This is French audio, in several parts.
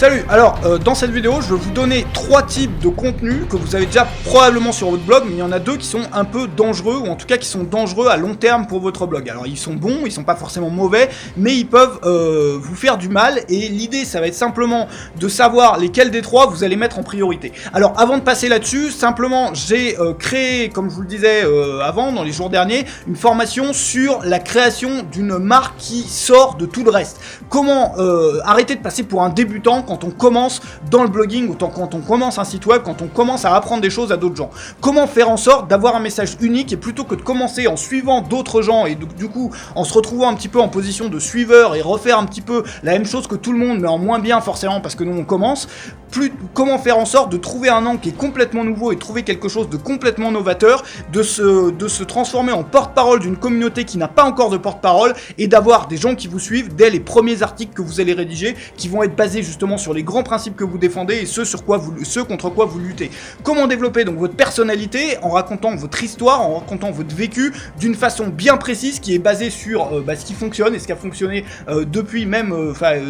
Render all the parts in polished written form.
Salut, alors dans cette vidéo je vais vous donner 3 types de contenus que vous avez déjà probablement sur votre blog, mais il y en a 2 qui sont un peu dangereux, ou en tout cas qui sont dangereux à long terme pour votre blog. Alors ils sont bons, ils sont pas forcément mauvais, mais ils peuvent vous faire du mal, et l'idée ça va être simplement de savoir lesquels des 3 vous allez mettre en priorité. Alors avant de passer là-dessus, simplement j'ai créé, comme je vous le disais avant, dans les jours derniers, une formation sur la création d'une marque qui sort de tout le reste. Comment arrêter de passer pour un débutant quand on commence dans le blogging, ou quand on commence un site web, quand on commence à apprendre des choses à d'autres gens. Comment faire en sorte d'avoir un message unique, et plutôt que de commencer en suivant d'autres gens et du coup en se retrouvant un petit peu en position de suiveur et refaire un petit peu la même chose que tout le monde mais en moins bien forcément parce que nous on commence, comment faire en sorte de trouver un angle qui est complètement nouveau et trouver quelque chose de complètement novateur, de se transformer en porte-parole d'une communauté qui n'a pas encore de porte-parole, et d'avoir des gens qui vous suivent dès les premiers articles que vous allez rédiger, qui vont être basés justement sur les grands principes que vous défendez et ceux contre quoi vous luttez. Comment développer donc votre personnalité en racontant votre histoire, en racontant votre vécu d'une façon bien précise qui est basée sur ce qui fonctionne et ce qui a fonctionné depuis même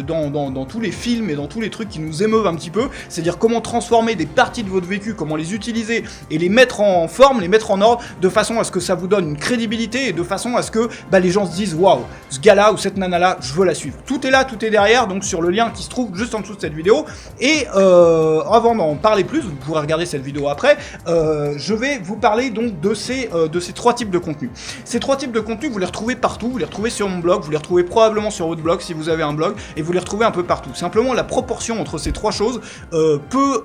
dans tous les films et dans tous les trucs qui nous émeuvent un petit peu, c'est-à-dire comment transformer des parties de votre vécu, comment les utiliser et les mettre en forme, les mettre en ordre de façon à ce que ça vous donne une crédibilité et de façon à ce que les gens se disent waouh, ce gars-là ou cette nana-là, je veux la suivre. Tout est là, tout est derrière, donc sur le lien qui se trouve juste en dessous de cette vidéo. Et avant d'en parler plus, vous pourrez regarder cette vidéo après, je vais vous parler donc de ces 3 types de contenus. Ces 3 types de contenus, vous les retrouvez partout, vous les retrouvez sur mon blog, vous les retrouvez probablement sur votre blog si vous avez un blog, et vous les retrouvez un peu partout. Simplement, la proportion entre ces 3 choses peut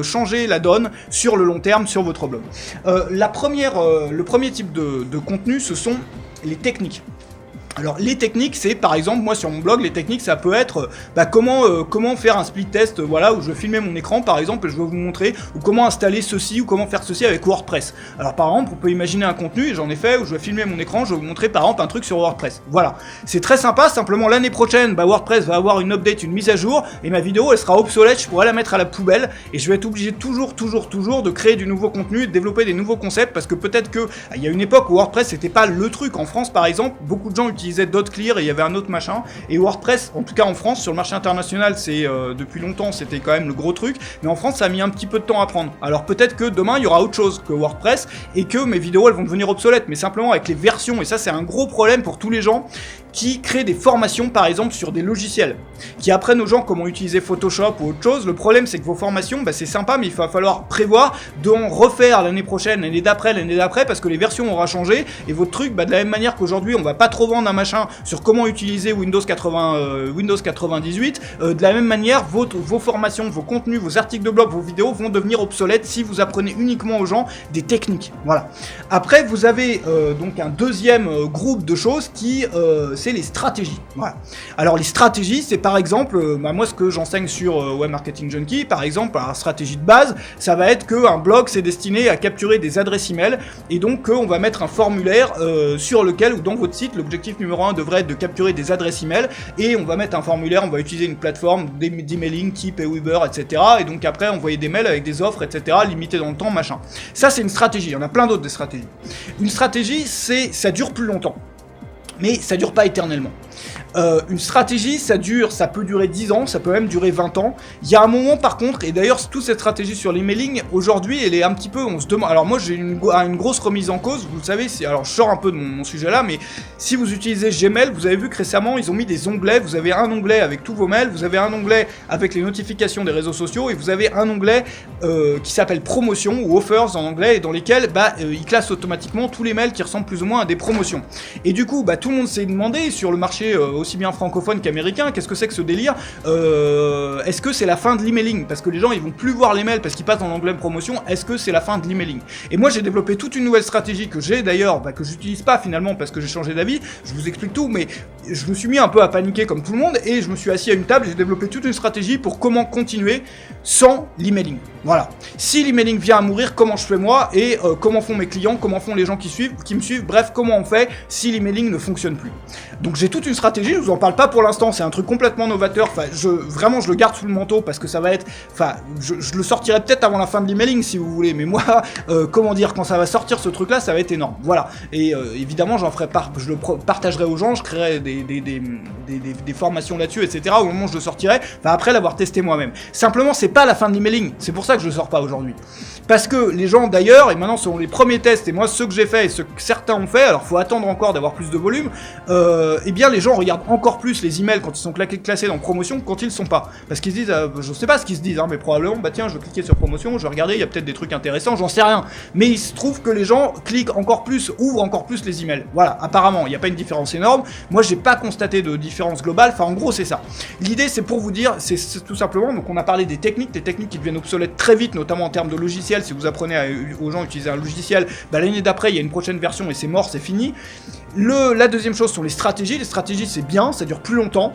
changer la donne sur le long terme sur votre blog. Le premier type de contenu, ce sont les techniques. Alors les techniques, c'est par exemple, moi sur mon blog, les techniques ça peut être comment faire un split test, voilà, où je vais filmer mon écran par exemple et je vais vous montrer, ou comment installer ceci ou comment faire ceci avec WordPress. Alors par exemple, on peut imaginer un contenu, et j'en ai fait, où je vais filmer mon écran, je vais vous montrer par exemple un truc sur WordPress. Voilà, c'est très sympa, simplement l'année prochaine, WordPress va avoir une update, une mise à jour, et ma vidéo elle sera obsolète, je pourrais la mettre à la poubelle, et je vais être obligé toujours de créer du nouveau contenu, de développer des nouveaux concepts, parce que peut-être que il y a une époque où WordPress c'était pas le truc. En France par exemple, beaucoup de gens utilisaient .clear et il y avait un autre machin, et WordPress, en tout cas en France, sur le marché international c'est depuis longtemps c'était quand même le gros truc, mais en France ça a mis un petit peu de temps à prendre. Alors peut-être que demain il y aura autre chose que WordPress et que mes vidéos elles vont devenir obsolètes, mais simplement avec les versions, et ça c'est un gros problème pour tous les gens qui créent des formations par exemple sur des logiciels, qui apprennent aux gens comment utiliser Photoshop ou autre chose. Le problème c'est que vos formations, c'est sympa, mais il va falloir prévoir d'en refaire l'année prochaine, l'année d'après, parce que les versions auront changé, et votre truc, de la même manière qu'aujourd'hui on va pas trop vendre un machin sur comment utiliser Windows 98, de la même manière vos formations, vos contenus, vos articles de blog, vos vidéos vont devenir obsolètes si vous apprenez uniquement aux gens des techniques. Voilà. Après vous avez donc un deuxième groupe de choses qui c'est les stratégies. Voilà. Alors les stratégies, c'est par exemple, moi ce que j'enseigne sur Web Marketing Junkie, par exemple, la stratégie de base, ça va être qu'un blog c'est destiné à capturer des adresses email, et donc on va mettre un formulaire sur lequel, ou dans votre site, l'objectif numéro 1 devrait être de capturer des adresses email, et on va mettre un formulaire, on va utiliser une plateforme d'emailing type Weaver, etc. Et donc après envoyer des mails avec des offres, etc. limitées dans le temps, machin. Ça c'est une stratégie, il y en a plein d'autres des stratégies. Une stratégie, ça dure plus longtemps, mais ça dure pas éternellement. Une stratégie, ça peut durer 10 ans, ça peut même durer 20 ans. Il y a un moment par contre, et d'ailleurs toute cette stratégie sur l'emailing, aujourd'hui elle est un petit peu, on se demande, alors moi j'ai une grosse remise en cause, vous le savez, alors je sors un peu de mon sujet là, mais si vous utilisez Gmail, vous avez vu que récemment ils ont mis des onglets, vous avez un onglet avec tous vos mails, vous avez un onglet avec les notifications des réseaux sociaux, et vous avez un onglet qui s'appelle promotion ou offers en anglais, et dans lesquels il classe automatiquement tous les mails qui ressemblent plus ou moins à des promotions. Et du coup tout le monde s'est demandé sur le marché aussi bien francophone qu'américain, qu'est-ce que c'est que ce délire, est-ce que c'est la fin de l'emailing, parce que les gens ils vont plus voir les mails parce qu'ils passent dans l'onglet promotion, est-ce que c'est la fin de l'emailing? Et moi j'ai développé toute une nouvelle stratégie que j'ai d'ailleurs, que j'utilise pas finalement parce que j'ai changé d'avis, je vous explique tout, mais je me suis mis un peu à paniquer comme tout le monde, et je me suis assis à une table, j'ai développé toute une stratégie pour comment continuer sans l'emailing. Voilà. Si l'emailing vient à mourir, comment je fais moi et comment font mes clients, comment font les gens qui me suivent, bref, comment on fait si l'emailing ne fonctionne plus. Donc j'ai toute une stratégie, je vous en parle pas pour l'instant, c'est un truc complètement novateur, enfin vraiment je le garde sous le manteau parce que ça va être, enfin je le sortirai peut-être avant la fin de l'emailing si vous voulez, mais moi, comment dire, quand ça va sortir ce truc là, ça va être énorme. Voilà. Et évidemment j'en ferai part, je le partagerai aux gens, je créerai des formations là-dessus, etc. au moment où je le sortirai, enfin après l'avoir testé moi-même. Simplement c'est pas la fin de l'emailing, c'est pour ça que je le sors pas aujourd'hui. Parce que les gens d'ailleurs, et maintenant selon les premiers tests, et moi ceux que j'ai fait et ceux que certains ont fait, alors faut attendre encore d'avoir plus de volume, eh bien les gens regardent encore plus les emails quand ils sont classés dans promotion que quand ils le sont pas. Parce qu'ils se disent, je sais pas ce qu'ils se disent, hein, mais probablement, bah tiens, je vais cliquer sur promotion, je vais regarder, il y a peut-être des trucs intéressants, j'en sais rien. Mais il se trouve que les gens cliquent encore plus, ouvrent encore plus les emails. Voilà, apparemment, il n'y a pas une différence énorme. Moi, j'ai pas constaté de différence globale, enfin en gros c'est ça. L'idée c'est pour vous dire, c'est tout simplement, donc on a parlé des techniques qui deviennent obsolètes très vite, notamment en termes de logiciels. Si vous apprenez aux gens à utiliser un logiciel, bah, l'année d'après il y a une prochaine version et c'est mort, c'est fini. La deuxième chose sont les stratégies. Les stratégies c'est bien, ça dure plus longtemps.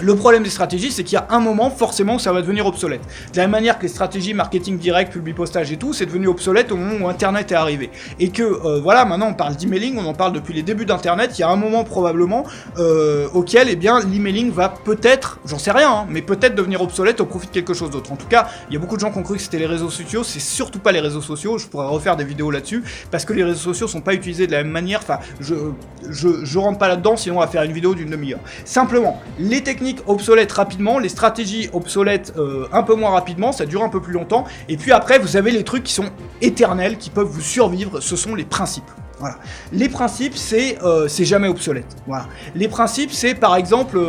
Le problème des stratégies, c'est qu'il y a un moment, forcément, où ça va devenir obsolète. De la même manière que les stratégies marketing direct, publipostage et tout, c'est devenu obsolète au moment où Internet est arrivé. Et que, voilà, maintenant on parle d'emailing, on en parle depuis les débuts d'Internet, il y a un moment probablement auquel, eh bien, l'emailing va peut-être, j'en sais rien, hein, mais peut-être devenir obsolète au profit de quelque chose d'autre. En tout cas, il y a beaucoup de gens qui ont cru que c'était les réseaux sociaux, c'est surtout pas les réseaux sociaux, je pourrais refaire des vidéos là-dessus, parce que les réseaux sociaux sont pas utilisés de la même manière, enfin, je rentre pas là-dedans, sinon on va faire une vidéo d'une demi-heure. Simplement, les techniques obsolètes rapidement, les stratégies obsolètes un peu moins rapidement, ça dure un peu plus longtemps, et puis après vous avez les trucs qui sont éternels, qui peuvent vous survivre, ce sont les principes. Voilà. Les principes, c'est jamais obsolète. Voilà. Les principes, c'est par exemple,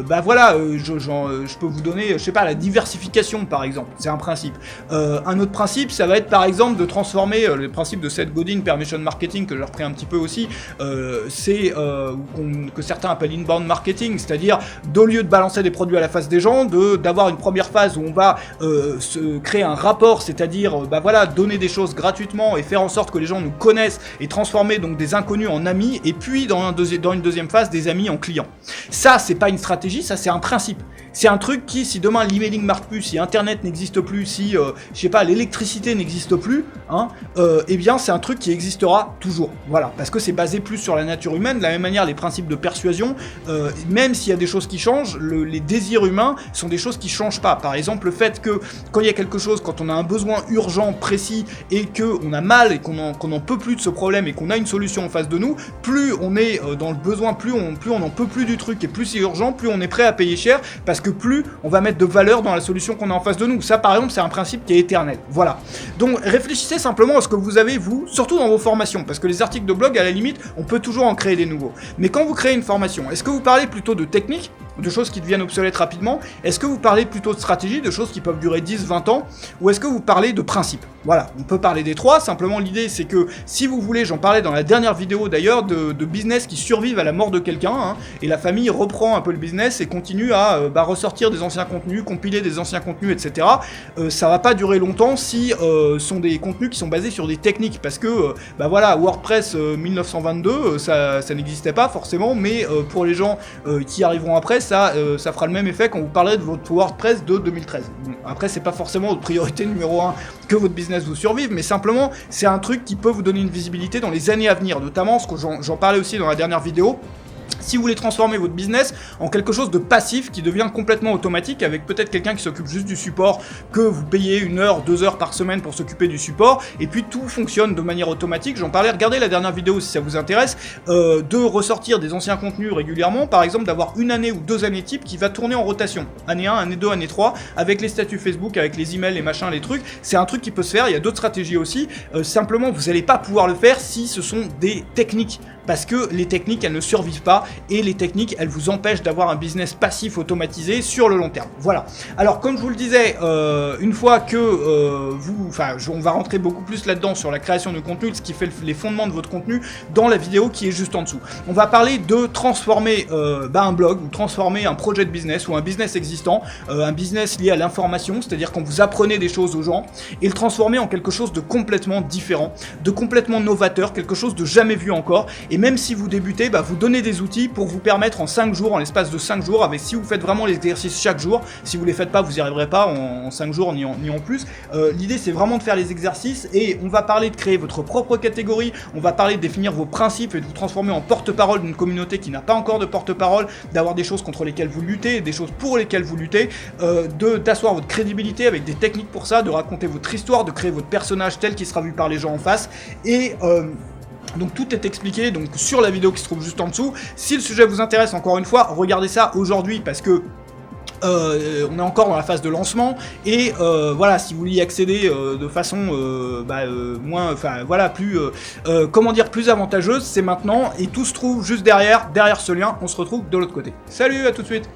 bah voilà, je peux vous donner, je sais pas, la diversification par exemple, c'est un principe. Un autre principe, ça va être par exemple de transformer le principe de Seth Godin, Permission Marketing, que j'ai repris un petit peu aussi, c'est que certains appellent inbound marketing, c'est-à-dire au lieu de balancer des produits à la face des gens, d'avoir une première phase où on va se créer un rapport, c'est-à-dire bah voilà, donner des choses gratuitement et faire en sorte que les gens nous connaissent et transformer donc des inconnus en amis, et puis dans une deuxième phase des amis en clients. Ça c'est pas une stratégie, ça c'est un principe. C'est un truc qui, si demain l'emailing marche plus, si internet n'existe plus, si je sais pas, l'électricité n'existe plus, hein, eh bien c'est un truc qui existera toujours. Voilà, parce que c'est basé plus sur la nature humaine. De la même manière, les principes de persuasion, même s'il y a des choses qui changent, les désirs humains sont des choses qui changent pas. Par exemple, le fait que quand il y a quelque chose, quand on a un besoin urgent, précis, et que on a mal et qu'on en peut plus de ce problème et qu'on a une solution en face de nous, plus on est dans le besoin, plus on en peut plus du truc et plus c'est urgent, plus on est prêt à payer cher, parce que plus on va mettre de valeur dans la solution qu'on a en face de nous. Ça par exemple c'est un principe qui est éternel. Voilà. Donc réfléchissez simplement à ce que vous avez vous, surtout dans vos formations, parce que les articles de blog à la limite on peut toujours en créer des nouveaux. Mais quand vous créez une formation, est-ce que vous parlez plutôt de technique, de choses qui deviennent obsolètes rapidement? Est-ce que vous parlez plutôt de stratégie, de choses qui peuvent durer 10-20 ans? Ou est-ce que vous parlez de principes? Voilà, on peut parler des trois. Simplement l'idée c'est que si vous voulez, j'en parlais dans la dernière vidéo d'ailleurs, de business qui survivent à la mort de quelqu'un, hein, et la famille reprend un peu le business et continue à ressortir des anciens contenus, compiler des anciens contenus, etc. Ça va pas durer longtemps si sont des contenus qui sont basés sur des techniques, parce que voilà, WordPress 1922 ça n'existait pas forcément, mais pour les gens qui arriveront après, ça fera le même effet quand vous parlerez de votre WordPress de 2013. Bon, après c'est pas forcément votre priorité numéro 1 que votre business vous survive, mais simplement c'est un truc qui peut vous donner une visibilité dans les années à venir, notamment ce que j'en parlais aussi dans la dernière vidéo. Si vous voulez transformer votre business en quelque chose de passif qui devient complètement automatique, avec peut-être quelqu'un qui s'occupe juste du support, que vous payez 1 heure, 2 heures par semaine pour s'occuper du support, et puis tout fonctionne de manière automatique. J'en parlais, regardez la dernière vidéo si ça vous intéresse, de ressortir des anciens contenus régulièrement, par exemple d'avoir 1 année ou 2 années type qui va tourner en rotation, année 1, année 2, année 3, avec les statuts Facebook, avec les emails, les machins, les trucs. C'est un truc qui peut se faire, il y a d'autres stratégies aussi, simplement vous n'allez pas pouvoir le faire si ce sont des techniques, parce que les techniques elles ne survivent pas, et les techniques elles vous empêchent d'avoir un business passif automatisé sur le long terme. Voilà. Alors comme je vous le disais, une fois que on va rentrer beaucoup plus là-dedans sur la création de contenu, ce qui fait les fondements de votre contenu dans la vidéo qui est juste en dessous. On va parler de transformer un blog, ou transformer un projet de business ou un business existant, un business lié à l'information, c'est-à-dire quand vous apprenez des choses aux gens, et le transformer en quelque chose de complètement différent, de complètement novateur, quelque chose de jamais vu encore, et même si vous débutez, vous donnez des outils pour vous permettre en 5 jours, en l'espace de 5 jours, si vous faites vraiment les exercices chaque jour, si vous les faites pas, vous n'y arriverez pas en 5 jours ni en plus. L'idée c'est vraiment de faire les exercices, et on va parler de créer votre propre catégorie, on va parler de définir vos principes et de vous transformer en porte-parole d'une communauté qui n'a pas encore de porte-parole, d'avoir des choses contre lesquelles vous luttez, des choses pour lesquelles vous luttez, d'asseoir votre crédibilité avec des techniques pour ça, de raconter votre histoire, de créer votre personnage tel qu'il sera vu par les gens en face, et donc tout est expliqué donc sur la vidéo qui se trouve juste en dessous. Si le sujet vous intéresse, encore une fois, regardez ça aujourd'hui parce que on est encore dans la phase de lancement, et voilà, si vous voulez y accéder de façon moins, enfin voilà, plus comment dire, plus avantageuse, c'est maintenant, et tout se trouve juste derrière ce lien. On se retrouve de l'autre côté. Salut, à tout de suite.